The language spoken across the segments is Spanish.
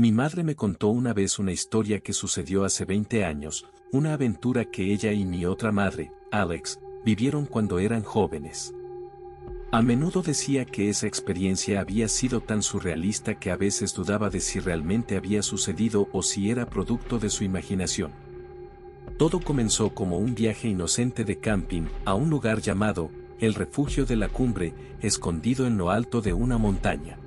Mi madre me contó una vez una historia que sucedió hace 20 años, una aventura que ella y mi otra madre, Alex, vivieron cuando eran jóvenes. A menudo decía que esa experiencia había sido tan surrealista que a veces dudaba de si realmente había sucedido o si era producto de su imaginación. Todo comenzó como un viaje inocente de camping a un lugar llamado el Refugio de la Cumbre, escondido en lo alto de una montaña.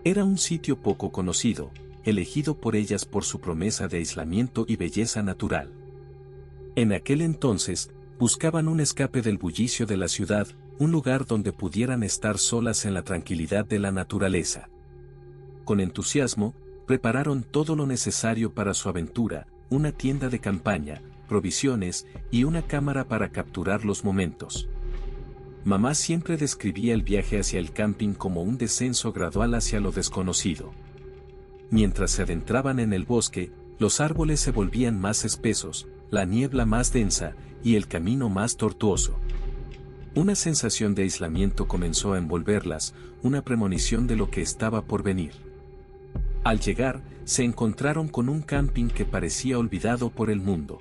Era un sitio poco conocido, elegido por ellas por su promesa de aislamiento y belleza natural. En aquel entonces, buscaban un escape del bullicio de la ciudad, un lugar donde pudieran estar solas en la tranquilidad de la naturaleza. Con entusiasmo, prepararon todo lo necesario para su aventura, una tienda de campaña, provisiones y una cámara para capturar los momentos. Mamá siempre describía el viaje hacia el camping como un descenso gradual hacia lo desconocido. Mientras se adentraban en el bosque, los árboles se volvían más espesos, la niebla más densa y el camino más tortuoso. Una sensación de aislamiento comenzó a envolverlas, una premonición de lo que estaba por venir. Al llegar, se encontraron con un camping que parecía olvidado por el mundo.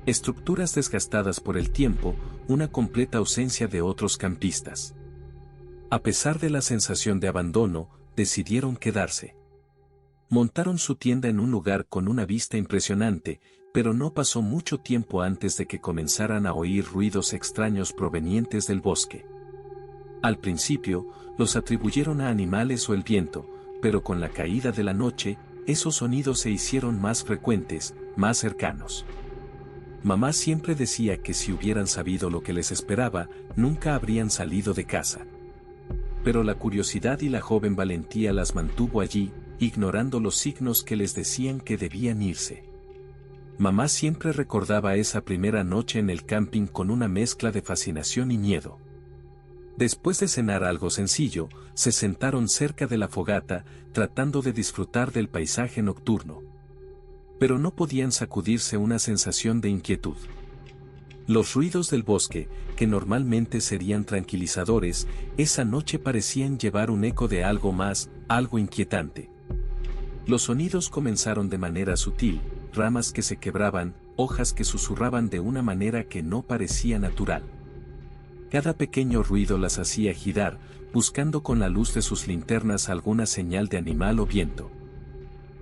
Estructuras desgastadas por el tiempo, una completa ausencia de otros campistas. A pesar de la sensación de abandono, decidieron quedarse. Montaron su tienda en un lugar con una vista impresionante, pero no pasó mucho tiempo antes de que comenzaran a oír ruidos extraños provenientes del bosque. Al principio, los atribuyeron a animales o el viento, pero con la caída de la noche, esos sonidos se hicieron más frecuentes, más cercanos. Mamá siempre decía que si hubieran sabido lo que les esperaba, nunca habrían salido de casa. Pero la curiosidad y la joven valentía las mantuvo allí, ignorando los signos que les decían que debían irse. Mamá siempre recordaba esa primera noche en el camping con una mezcla de fascinación y miedo. Después de cenar algo sencillo, se sentaron cerca de la fogata, tratando de disfrutar del paisaje nocturno. Pero no podían sacudirse una sensación de inquietud. Los ruidos del bosque, que normalmente serían tranquilizadores, esa noche parecían llevar un eco de algo más, algo inquietante. Los sonidos comenzaron de manera sutil, ramas que se quebraban, hojas que susurraban de una manera que no parecía natural. Cada pequeño ruido las hacía girar, buscando con la luz de sus linternas alguna señal de animal o viento.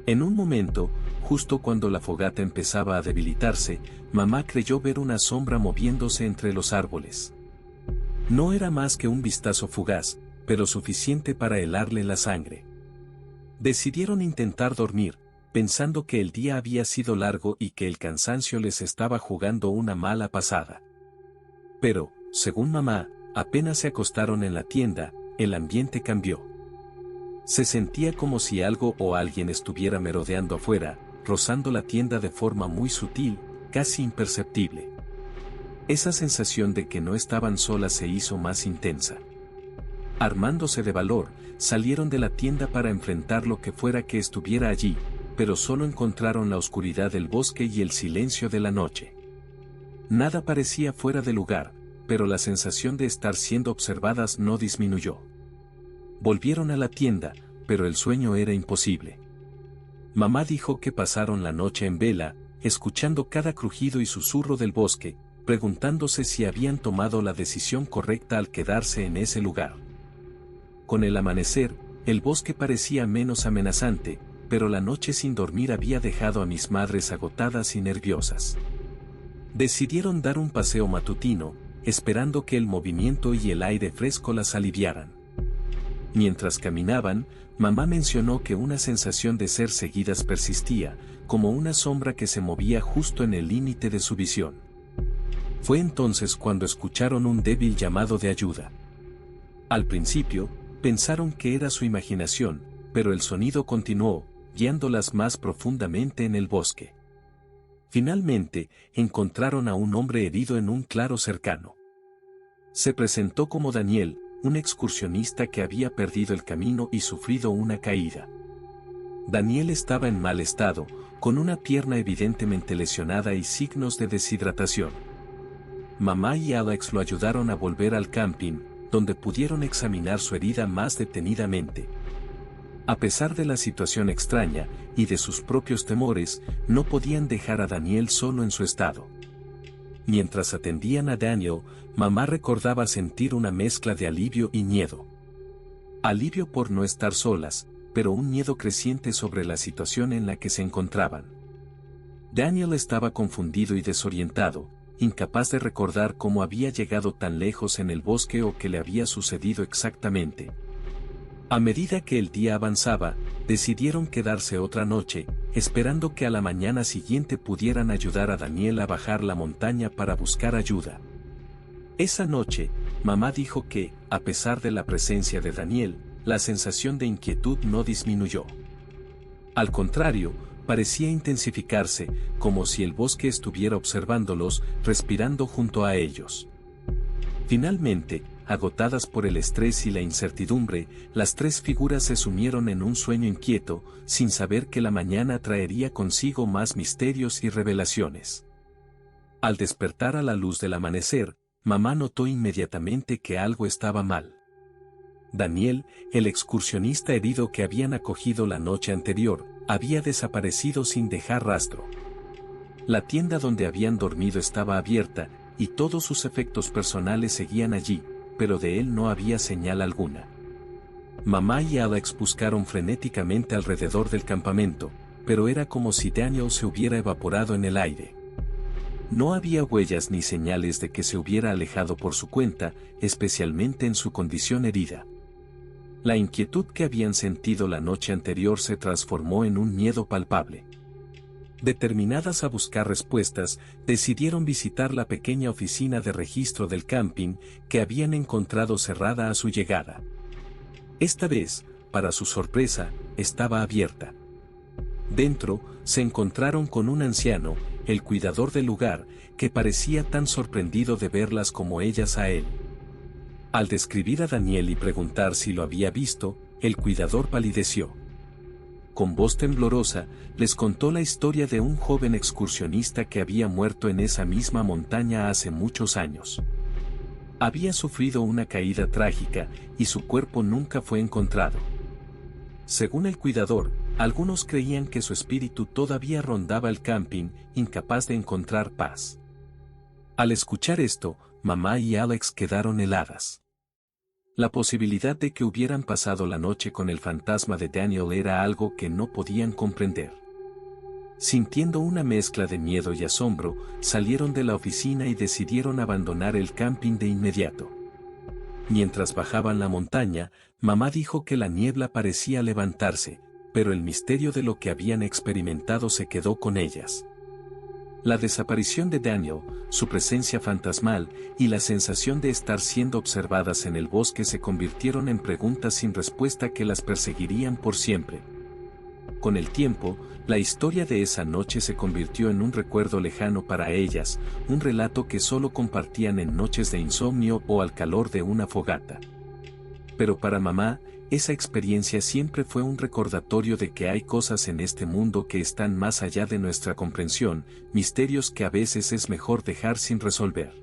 En un momento, justo cuando la fogata empezaba a debilitarse, mamá creyó ver una sombra moviéndose entre los árboles. No era más que un vistazo fugaz, pero suficiente para helarle la sangre. Decidieron intentar dormir, pensando que el día había sido largo y que el cansancio les estaba jugando una mala pasada. Pero, según mamá, apenas se acostaron en la tienda, el ambiente cambió. Se sentía como si algo o alguien estuviera merodeando afuera, rozando la tienda de forma muy sutil, casi imperceptible. Esa sensación de que no estaban solas se hizo más intensa. Armándose de valor, salieron de la tienda para enfrentar lo que fuera que estuviera allí, pero solo encontraron la oscuridad del bosque y el silencio de la noche. Nada parecía fuera de lugar, pero la sensación de estar siendo observadas no disminuyó. Volvieron a la tienda, pero el sueño era imposible. Mamá dijo que pasaron la noche en vela, escuchando cada crujido y susurro del bosque, preguntándose si habían tomado la decisión correcta al quedarse en ese lugar. Con el amanecer, el bosque parecía menos amenazante, pero la noche sin dormir había dejado a mis madres agotadas y nerviosas. Decidieron dar un paseo matutino, esperando que el movimiento y el aire fresco las aliviaran. Mientras caminaban, mamá mencionó que una sensación de ser seguidas persistía, como una sombra que se movía justo en el límite de su visión. Fue entonces cuando escucharon un débil llamado de ayuda. Al principio, pensaron que era su imaginación, pero el sonido continuó, guiándolas más profundamente en el bosque. Finalmente, encontraron a un hombre herido en un claro cercano. Se presentó como Daniel, un excursionista que había perdido el camino y sufrido una caída. Daniel estaba en mal estado, con una pierna evidentemente lesionada y signos de deshidratación. Mamá y Alex lo ayudaron a volver al camping, donde pudieron examinar su herida más detenidamente. A pesar de la situación extraña y de sus propios temores, no podían dejar a Daniel solo en su estado. Mientras atendían a Daniel, mamá recordaba sentir una mezcla de alivio y miedo. Alivio por no estar solas, pero un miedo creciente sobre la situación en la que se encontraban. Daniel estaba confundido y desorientado, incapaz de recordar cómo había llegado tan lejos en el bosque o qué le había sucedido exactamente. A medida que el día avanzaba, decidieron quedarse otra noche, esperando que a la mañana siguiente pudieran ayudar a Daniel a bajar la montaña para buscar ayuda. Esa noche, mamá dijo que, a pesar de la presencia de Daniel, la sensación de inquietud no disminuyó. Al contrario, parecía intensificarse, como si el bosque estuviera observándolos, respirando junto a ellos. Finalmente, agotadas por el estrés y la incertidumbre, las tres figuras se sumieron en un sueño inquieto, sin saber que la mañana traería consigo más misterios y revelaciones. Al despertar a la luz del amanecer, mamá notó inmediatamente que algo estaba mal. Daniel, el excursionista herido que habían acogido la noche anterior, había desaparecido sin dejar rastro. La tienda donde habían dormido estaba abierta, y todos sus efectos personales seguían allí, pero de él no había señal alguna. Mamá y Alex buscaron frenéticamente alrededor del campamento, pero era como si Daniel se hubiera evaporado en el aire. No había huellas ni señales de que se hubiera alejado por su cuenta, especialmente en su condición herida. La inquietud que habían sentido la noche anterior se transformó en un miedo palpable. Determinadas a buscar respuestas, decidieron visitar la pequeña oficina de registro del camping, que habían encontrado cerrada a su llegada. Esta vez, para su sorpresa, estaba abierta. Dentro, se encontraron con un anciano, el cuidador del lugar, que parecía tan sorprendido de verlas como ellas a él. Al describir a Daniel y preguntar si lo había visto, el cuidador palideció. Con voz temblorosa, les contó la historia de un joven excursionista que había muerto en esa misma montaña hace muchos años. Había sufrido una caída trágica, y su cuerpo nunca fue encontrado. Según el cuidador, algunos creían que su espíritu todavía rondaba el camping, incapaz de encontrar paz. Al escuchar esto, mamá y Alex quedaron heladas. La posibilidad de que hubieran pasado la noche con el fantasma de Daniel era algo que no podían comprender. Sintiendo una mezcla de miedo y asombro, salieron de la oficina y decidieron abandonar el camping de inmediato. Mientras bajaban la montaña, mamá dijo que la niebla parecía levantarse, pero el misterio de lo que habían experimentado se quedó con ellas. La desaparición de Daniel, su presencia fantasmal y la sensación de estar siendo observadas en el bosque se convirtieron en preguntas sin respuesta que las perseguirían por siempre. Con el tiempo, la historia de esa noche se convirtió en un recuerdo lejano para ellas, un relato que solo compartían en noches de insomnio o al calor de una fogata. Pero para mamá, esa experiencia siempre fue un recordatorio de que hay cosas en este mundo que están más allá de nuestra comprensión, misterios que a veces es mejor dejar sin resolver.